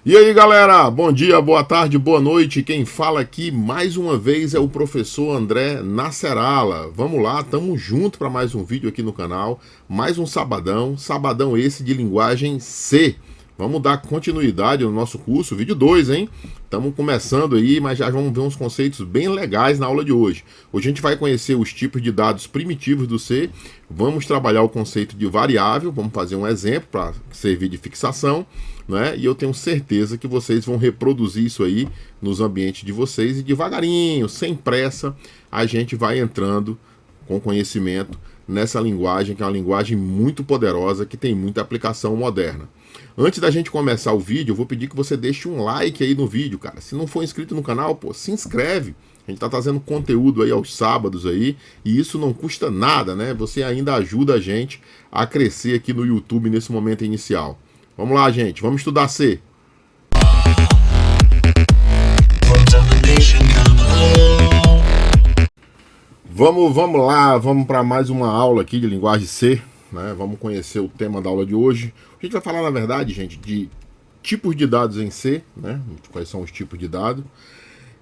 E aí galera, bom dia, boa tarde, boa noite. Quem fala aqui mais uma vez é o professor André Nasserala. Vamos lá, tamo junto para mais um vídeo aqui no canal. Mais um sabadão esse de linguagem C. Vamos dar continuidade no nosso curso, vídeo 2, hein? Estamos começando aí, mas já vamos ver uns conceitos bem legais na aula de hoje. Hoje a gente vai conhecer os tipos de dados primitivos do C, vamos trabalhar o conceito de variável, vamos fazer um exemplo para servir de fixação, né? E eu tenho certeza que vocês vão reproduzir isso aí nos ambientes de vocês e devagarinho, sem pressa, a gente vai entrando com conhecimento nessa linguagem, que é uma linguagem muito poderosa, que tem muita aplicação moderna. Antes da gente começar o vídeo, eu vou pedir que você deixe um like aí no vídeo, cara. Se não for inscrito no canal, pô, se inscreve. A gente tá trazendo conteúdo aí aos sábados aí, e isso não custa nada, né? Você ainda ajuda a gente a crescer aqui no YouTube nesse momento inicial. Vamos lá, gente, vamos estudar C. Vamos lá, vamos para mais uma aula aqui de linguagem C, né? Vamos conhecer o tema da aula de hoje. A gente vai falar, na verdade, gente, de tipos de dados em C, né? Quais são os tipos de dados.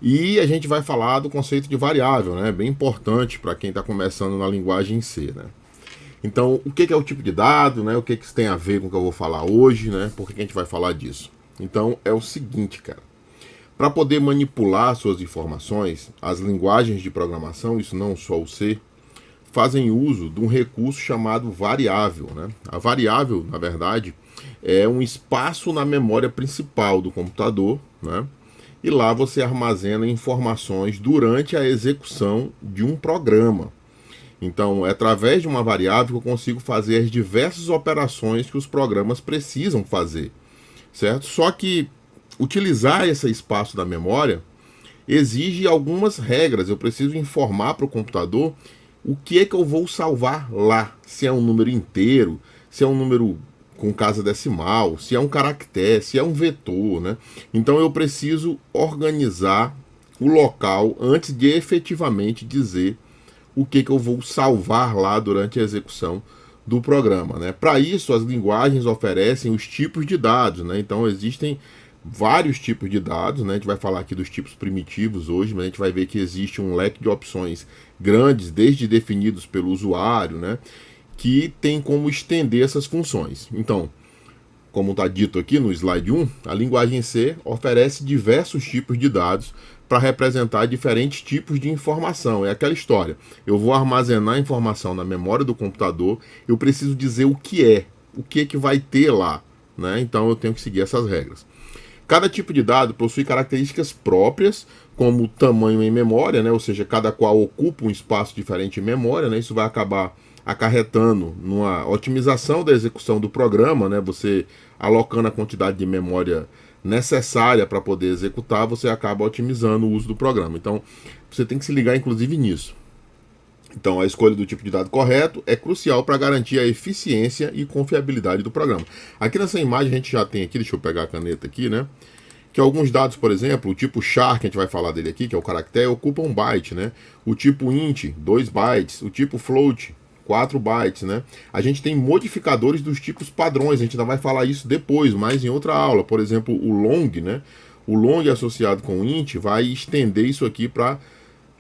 E a gente vai falar do conceito de variável, né? Bem importante para quem está começando na linguagem C, né? Então, o que é o tipo de dado, né? O que isso tem a ver com o que eu vou falar hoje, né? Por que a gente vai falar disso? Então, é o seguinte, cara. Para poder manipular suas informações, as linguagens de programação, isso não só o C, fazem uso de um recurso chamado variável, né? A variável, na verdade, é um espaço na memória principal do computador, né? E lá você armazena informações durante a execução de um programa. Então, é através de uma variável que eu consigo fazer as diversas operações que os programas precisam fazer, certo? Só que utilizar esse espaço da memória exige algumas regras. Eu preciso informar para o computador o que é que eu vou salvar lá. Se é um número inteiro, se é um número com casa decimal, se é um caractere, se é um vetor, né? Então eu preciso organizar o local antes de efetivamente dizer o que eu vou salvar lá durante a execução do programa, né? Para isso, as linguagens oferecem os tipos de dados, né? Então existem vários tipos de dados, né? A gente vai falar aqui dos tipos primitivos hoje, mas a gente vai ver que existe um leque de opções grandes, desde definidos pelo usuário, né? Que tem como estender essas funções. Então, como está dito aqui no slide 1, a linguagem C oferece diversos tipos de dados para representar diferentes tipos de informação. É aquela história. Eu vou armazenar informação na memória do computador, eu preciso dizer o que é que vai ter lá, né? Então eu tenho que seguir essas regras. Cada tipo de dado possui características próprias, como tamanho em memória, né? Ou seja, cada qual ocupa um espaço diferente em memória, né? Isso vai acabar acarretando numa otimização da execução do programa, né? Você alocando a quantidade de memória necessária para poder executar, você acaba otimizando o uso do programa. Então, você tem que se ligar inclusive nisso. Então, a escolha do tipo de dado correto é crucial para garantir a eficiência e confiabilidade do programa. Aqui nessa imagem a gente já tem aqui, deixa eu pegar a caneta aqui, né? Que alguns dados, por exemplo, o tipo char, que a gente vai falar dele aqui, que é o caractere, ocupa 1 byte, né? O tipo int, 2 bytes. O tipo float, 4 bytes, né? A gente tem modificadores dos tipos padrões, a gente ainda vai falar isso depois, mas em outra aula. Por exemplo, o long, né? O long associado com o int vai estender isso aqui para,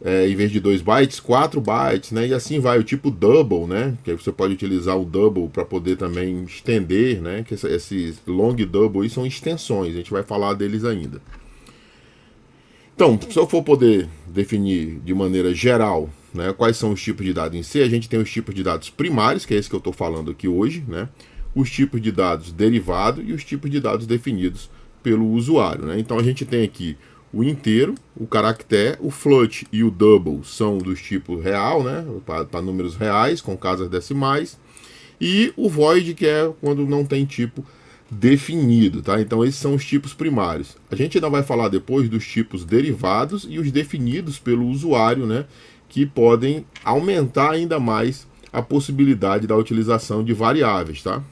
em vez de 2 bytes, 4 bytes, né? E assim vai. O tipo double, né? Que você pode utilizar o double para poder também estender, né? Que esses long e double aí são extensões, a gente vai falar deles ainda. Então, se eu for poder definir de maneira geral, né, quais são os tipos de dados em C, a gente tem os tipos de dados primários, que é esse que eu estou falando aqui hoje, né, os tipos de dados derivados e os tipos de dados definidos pelo usuário, né. Então a gente tem aqui o inteiro, o caractere, o float e o double são dos tipos real, né, para números reais com casas decimais, e o void, que é quando não tem tipo definido, tá? Então esses são os tipos primários. A gente ainda vai falar depois dos tipos derivados e os definidos pelo usuário, né? Que podem aumentar ainda mais a possibilidade da utilização de variáveis, tá?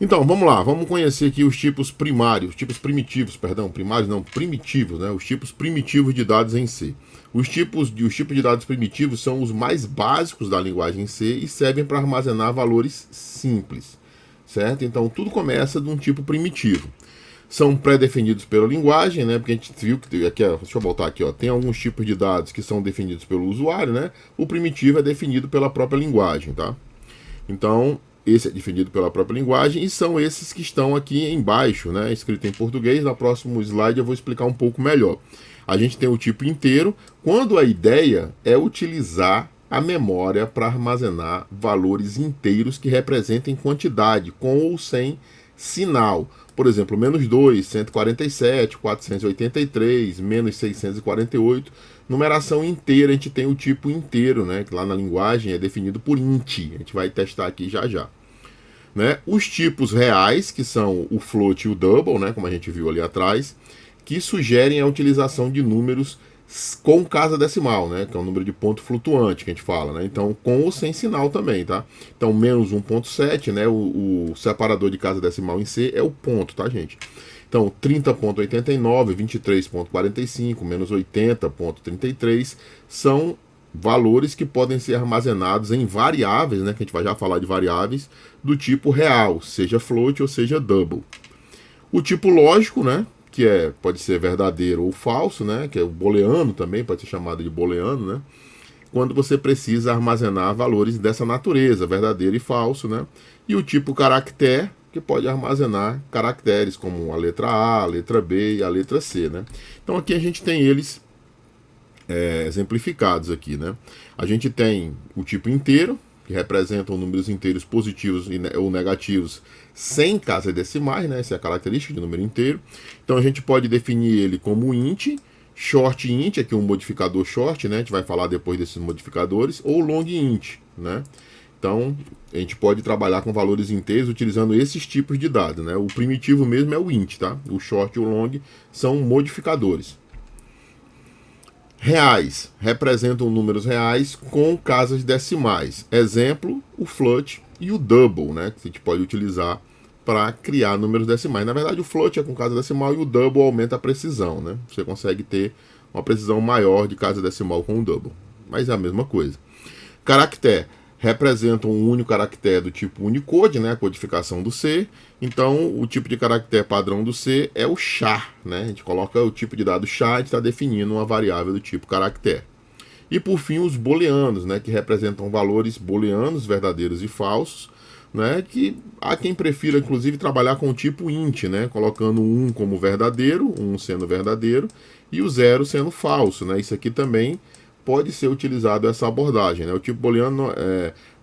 Então, vamos lá, vamos conhecer aqui os tipos primários, tipos primitivos, perdão, primários não, primitivos, né? Os tipos primitivos de dados em C. Os tipos de dados primitivos são os mais básicos da linguagem C e servem para armazenar valores simples. certo? Então tudo começa de um tipo primitivo. São pré-definidos pela linguagem, né? Porque a gente viu que aqui, ó, deixa eu voltar aqui, ó, tem alguns tipos de dados que são definidos pelo usuário, né? O primitivo é definido pela própria linguagem, tá? Então, esse é definido pela própria linguagem e são esses que estão aqui embaixo, né? Escrito em português. No próximo slide eu vou explicar um pouco melhor. A gente tem o tipo inteiro, quando a ideia é utilizar a memória para armazenar valores inteiros que representem quantidade, com ou sem sinal. Por exemplo, menos 2, 147, 483, menos 648. Numeração inteira, a gente tem o tipo inteiro, né? Que lá na linguagem é definido por int. A gente vai testar aqui já já. Né? Os tipos reais, que são o float e o double, né? Como a gente viu ali atrás, que sugerem a utilização de números com casa decimal, né? Que é um número de ponto flutuante que a gente fala, né? Então, com ou sem sinal também, tá? Então, menos 1.7, né? O separador de casa decimal em C é o ponto, tá, gente? Então, 30.89, 23.45, menos 80.33 são valores que podem ser armazenados em variáveis, né? Que a gente vai já falar de variáveis do tipo real, seja float ou seja double. O tipo lógico, né? Que pode ser verdadeiro ou falso, né? Que é o booleano também, pode ser chamado de booleano, né? Quando você precisa armazenar valores dessa natureza, verdadeiro e falso, né? E o tipo caractere, que pode armazenar caracteres como a letra A, a letra B e a letra C, né? Então aqui a gente tem eles exemplificados aqui, né? A gente tem o tipo inteiro, que representam números inteiros positivos ou negativos sem casas decimais, né? Essa é a característica de número inteiro. Então a gente pode definir ele como int, short int, aqui um modificador short, né? A gente vai falar depois desses modificadores, ou long int, né? Então a gente pode trabalhar com valores inteiros utilizando esses tipos de dados, né? O primitivo mesmo é o int, tá? O short e o long são modificadores. Reais representam números reais com casas decimais. Exemplo, o float e o double, né? Que a gente pode utilizar para criar números decimais. Na verdade, o float é com casa decimal e o double aumenta a precisão, né? Você consegue ter uma precisão maior de casa decimal com o double. Mas é a mesma coisa. Caractere representam um único caractere do tipo Unicode, né, a codificação do C. Então, o tipo de caractere padrão do C é o char, né? A gente coloca o tipo de dado char, a gente está definindo uma variável do tipo caractere. E por fim, os booleanos, né, que representam valores booleanos, verdadeiros e falsos, né, que há quem prefira, inclusive, trabalhar com o tipo int, né, colocando um como verdadeiro, um sendo verdadeiro, e o 0 sendo falso, né? Isso aqui também pode ser utilizado essa abordagem, né? O tipo booleano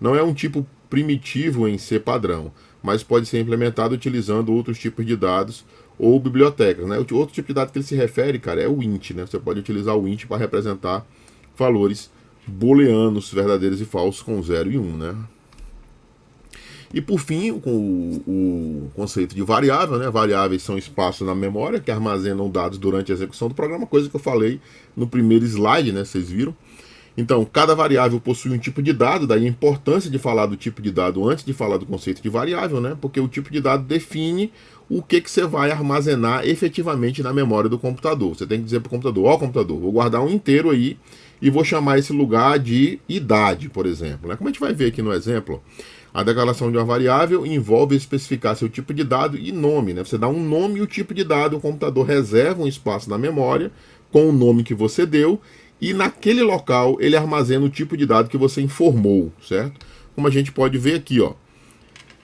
não é um tipo primitivo em C padrão, mas pode ser implementado utilizando outros tipos de dados ou bibliotecas, né? O outro tipo de dado que ele se refere, cara, é o int, né? Você pode utilizar o int para representar valores booleanos verdadeiros e falsos com 0 e 1, né? E por fim, com o conceito de variável, né? Variáveis são espaços na memória que armazenam dados durante a execução do programa, coisa que eu falei no primeiro slide, né? Vocês viram? Então, cada variável possui um tipo de dado, daí a importância de falar do tipo de dado antes de falar do conceito de variável, né? Porque o tipo de dado define o que você vai armazenar efetivamente na memória do computador. Você tem que dizer para o computador, ó, computador, vou guardar um inteiro aí e vou chamar esse lugar de idade, por exemplo, né? Como a gente vai ver aqui no exemplo, a declaração de uma variável envolve especificar seu tipo de dado e nome, né? Você dá um nome e o tipo de dado, o computador reserva um espaço na memória com o nome que você deu e naquele local ele armazena o tipo de dado que você informou, certo? Como a gente pode ver aqui, ó,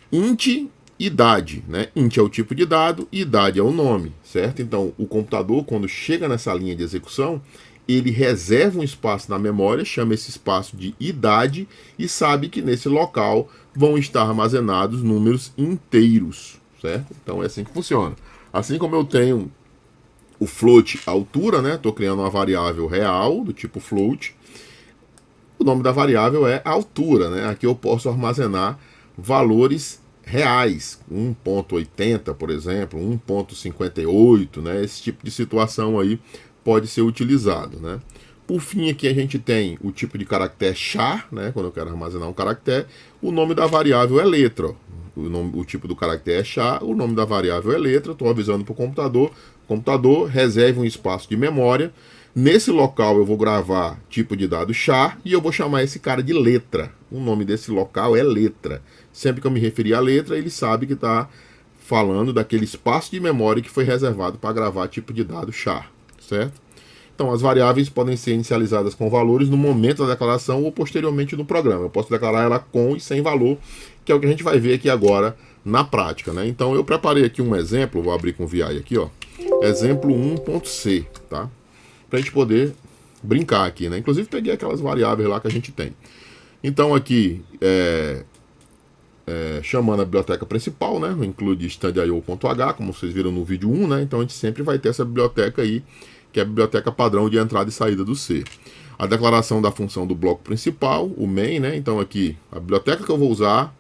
int idade, né? Int é o tipo de dado e idade é o nome, certo? Então, o computador, quando chega nessa linha de execução, ele reserva um espaço na memória, chama esse espaço de idade e sabe que nesse local vão estar armazenados números inteiros, certo? Então é assim que funciona. Assim como eu tenho o float altura, né? Estou criando uma variável real do tipo float. O nome da variável é altura, né? Aqui eu posso armazenar valores reais, 1.80, por exemplo, 1.58, né? Esse tipo de situação aí pode ser utilizado, né? Por fim, aqui a gente tem o tipo de caractere char, né? Quando eu quero armazenar um caractere, o nome da variável é letra. Ó. O tipo do caractere é char, o nome da variável é letra. Estou avisando para o computador reserve um espaço de memória Nesse local eu vou gravar tipo de dado char e eu vou chamar esse cara de letra. O nome desse local é letra. Sempre que eu me referir à letra, ele sabe que está falando daquele espaço de memória que foi reservado para gravar tipo de dado char, certo? Então, as variáveis podem ser inicializadas com valores no momento da declaração ou posteriormente no programa. Eu posso declarar ela com e sem valor, que é o que a gente vai ver aqui agora na prática, né? Então, eu preparei aqui um exemplo, vou abrir com o VI aqui, ó. Exemplo 1.c, tá? Para a gente poder brincar aqui, né? Inclusive, peguei aquelas variáveis lá que a gente tem. Então, aqui, chamando a biblioteca principal, né? Include stand.io.h, como vocês viram no vídeo 1, né? Então, a gente sempre vai ter essa biblioteca aí, que é a biblioteca padrão de entrada e saída do C. A declaração da função do bloco principal, o main, né? Então aqui, a biblioteca que eu vou usar,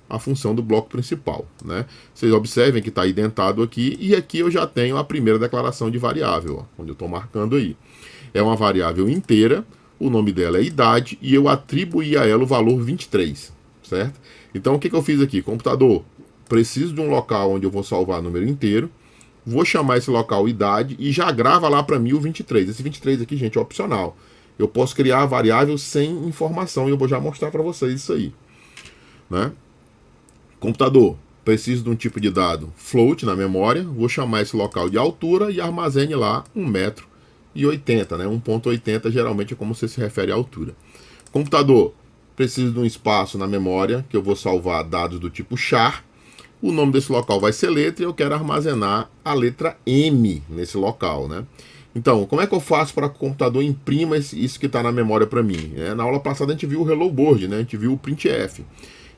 a função do bloco principal, né? Vocês observem que está identado aqui, e aqui eu já tenho a primeira declaração de variável, ó, onde eu estou marcando aí. É uma variável inteira, o nome dela é idade, e eu atribuí a ela o valor 23, certo? Então o que eu fiz aqui? Computador, preciso de um local onde eu vou salvar número inteiro, vou chamar esse local idade e já grava lá para mim o 23. Esse 23 aqui, gente, é opcional. Eu posso criar a variável sem informação e eu vou já mostrar para vocês isso aí, né? Computador, preciso de um tipo de dado float na memória, vou chamar esse local de altura e armazene lá 1,80 m, né? 1,80 geralmente é como você se refere à altura. Computador, preciso de um espaço na memória que eu vou salvar dados do tipo char. O nome desse local vai ser letra e eu quero armazenar a letra M nesse local, né? Então, como é que eu faço para que o computador imprima isso que está na memória para mim? Na aula passada a gente viu o Hello Board, né? A gente viu o printf.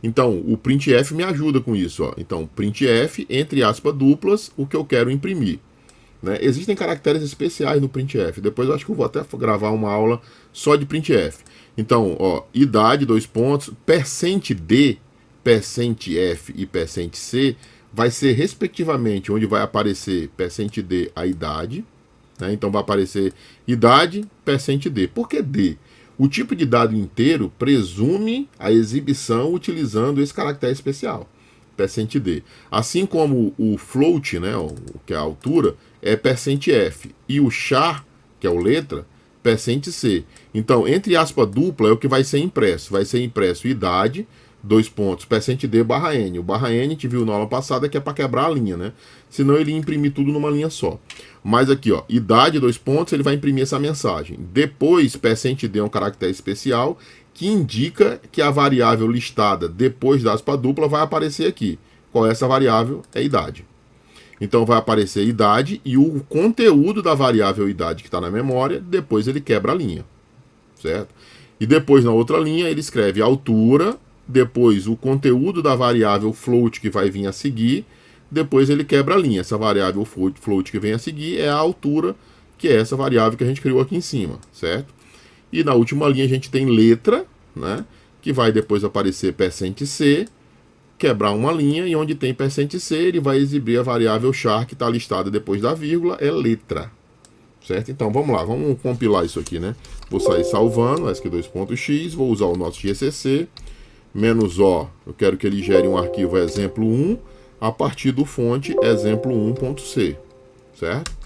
Então, o printf me ajuda com isso, ó. Então, printf, entre aspas duplas, o que eu quero imprimir, né? Existem caracteres especiais no printf. Depois eu acho que eu vou até gravar uma aula só de printf. Então, ó, idade, dois pontos, %d, %f e %c vai ser respectivamente onde vai aparecer %d a idade, né? Então vai aparecer idade, %d. Por que d? O tipo de dado inteiro presume a exibição utilizando esse caractere especial, %d. Assim como o float, né, que é a altura, é %f, e o char, que é o letra, %c. Então, entre aspas dupla é o que vai ser impresso. Vai ser impresso idade, dois pontos, %d barra n. O barra n a gente viu na aula passada que é para quebrar a linha, né? Senão ele ia imprimir tudo numa linha só. Mas aqui, ó, idade, dois pontos, ele vai imprimir essa mensagem. Depois, %d é um caractere especial que indica que a variável listada depois da aspa dupla vai aparecer aqui. Qual é essa variável? É idade. Então vai aparecer idade e o conteúdo da variável idade que está na memória, depois ele quebra a linha, certo? E depois na outra linha ele escreve altura, depois o conteúdo da variável float que vai vir a seguir, depois ele quebra a linha. Essa variável float que vem a seguir é a altura, que é essa variável que a gente criou aqui em cima, certo? E na última linha a gente tem letra, né, que vai depois aparecer %c, quebrar uma linha, e onde tem %c ele vai exibir a variável char que está listada depois da vírgula, é letra, certo? Então vamos lá, vamos compilar isso aqui, né? Vou sair salvando, ESC2.x, vou usar o nosso GCC, -o, eu quero que ele gere um arquivo exemplo1 a partir do fonte exemplo1.c, certo?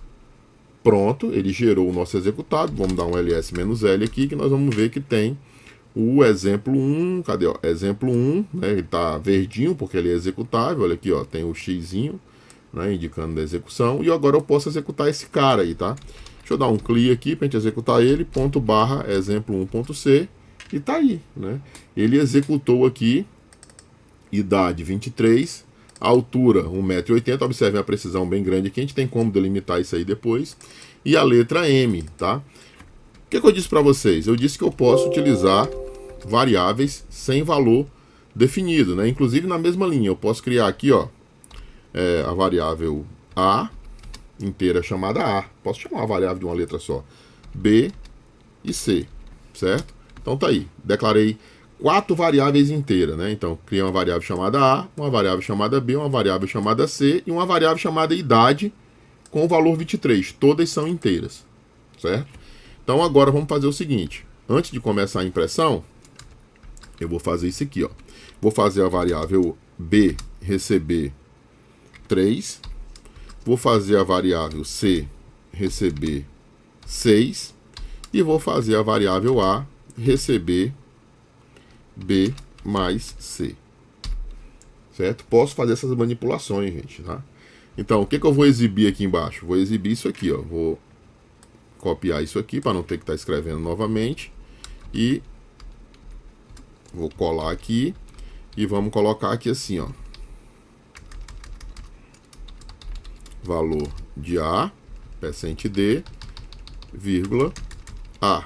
Pronto, ele gerou o nosso executado, vamos dar um ls-l aqui, que nós vamos ver que tem o exemplo1, cadê, ó? Exemplo1, né? Ele está verdinho porque ele é executável, olha aqui, ó, tem o xzinho, né, indicando a execução, e agora eu posso executar esse cara aí, tá? Deixa eu dar um clear aqui para a gente executar ele, / exemplo1.c, e tá aí, né? Ele executou aqui, idade 23, altura 1,80 m, observem a precisão bem grande aqui, a gente tem como delimitar isso aí depois, e a letra M, tá? O que eu disse para vocês? Eu disse que eu posso utilizar variáveis sem valor definido, né? Inclusive na mesma linha, eu posso criar aqui, ó, a variável A inteira chamada A, posso chamar uma variável de uma letra só, B e C, certo? Então tá aí, declarei 4 variáveis inteiras, né? Então, criei uma variável chamada A, uma variável chamada B, uma variável chamada C e uma variável chamada idade com o valor 23. Todas são inteiras, certo? Então, agora vamos fazer o seguinte. Antes de começar a impressão, eu vou fazer isso aqui, ó. Vou fazer a variável B receber 3. Vou fazer a variável C receber 6 e vou fazer a variável A receber B mais C. Certo? Posso fazer essas manipulações, gente, tá? Então, o que eu vou exibir aqui embaixo? Vou exibir isso aqui, ó. Vou copiar isso aqui para não ter que estar escrevendo novamente. E vou colar aqui e vamos colocar aqui assim, ó. Valor de A, percent D, vírgula A,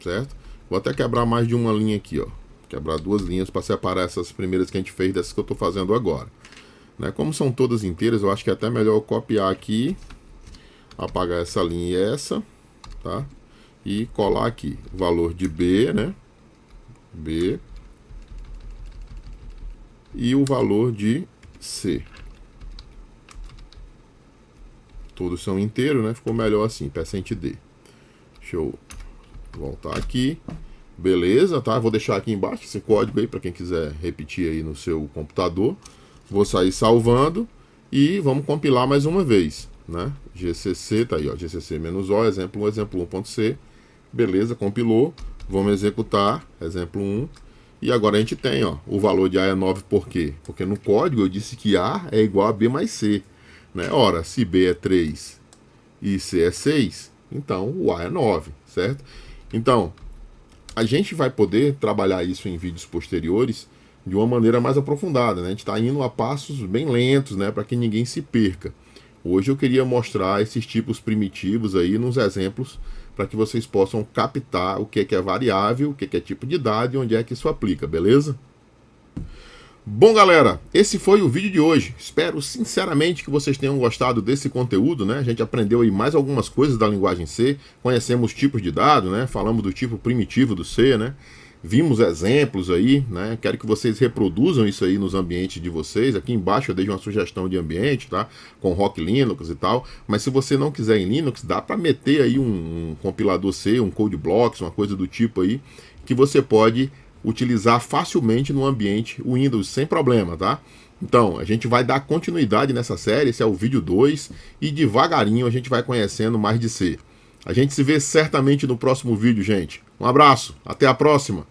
certo? Vou até quebrar mais de uma linha aqui, ó. Quebrar duas linhas para separar essas primeiras que a gente fez dessas que eu estou fazendo agora. Né? Como são todas inteiras, eu acho que é até melhor eu copiar aqui, apagar essa linha e essa, tá? E colar aqui o valor de B, né? B e o valor de C. Todos são inteiros, né? Ficou melhor assim, percent D. Deixa eu voltar aqui. Beleza, tá? Vou deixar aqui embaixo esse código aí para quem quiser repetir aí no seu computador. Vou sair salvando e vamos compilar mais uma vez, né? GCC, tá aí, ó, GCC-O, exemplo 1, exemplo 1.c. Beleza, compilou. Vamos executar, exemplo 1. E agora a gente tem, ó, o valor de A é 9, por quê? Porque no código eu disse que A é igual a B mais C. Né? Ora, se B é 3 e C é 6, então o A é 9, certo? Então, a gente vai poder trabalhar isso em vídeos posteriores de uma maneira mais aprofundada, né? A gente está indo a passos bem lentos, né? Para que ninguém se perca. Hoje eu queria mostrar esses tipos primitivos aí nos exemplos, para que vocês possam captar o que é variável, o que é tipo de dado e onde é que isso aplica, beleza? Bom, galera, esse foi o vídeo de hoje. Espero sinceramente que vocês tenham gostado desse conteúdo, né? A gente aprendeu aí mais algumas coisas da linguagem C, conhecemos tipos de dado, né? Falamos do tipo primitivo do C, né? Vimos exemplos aí, né? Quero que vocês reproduzam isso aí nos ambientes de vocês. Aqui embaixo eu deixo uma sugestão de ambiente, tá? Com Rock Linux e tal. Mas se você não quiser em Linux, dá para meter aí um compilador C, um CodeBlocks, uma coisa do tipo aí, que você pode utilizar facilmente no ambiente Windows sem problema, tá? Então, a gente vai dar continuidade nessa série, esse é o vídeo 2, e devagarinho a gente vai conhecendo mais de C. A gente se vê certamente no próximo vídeo, gente. Um abraço, até a próxima!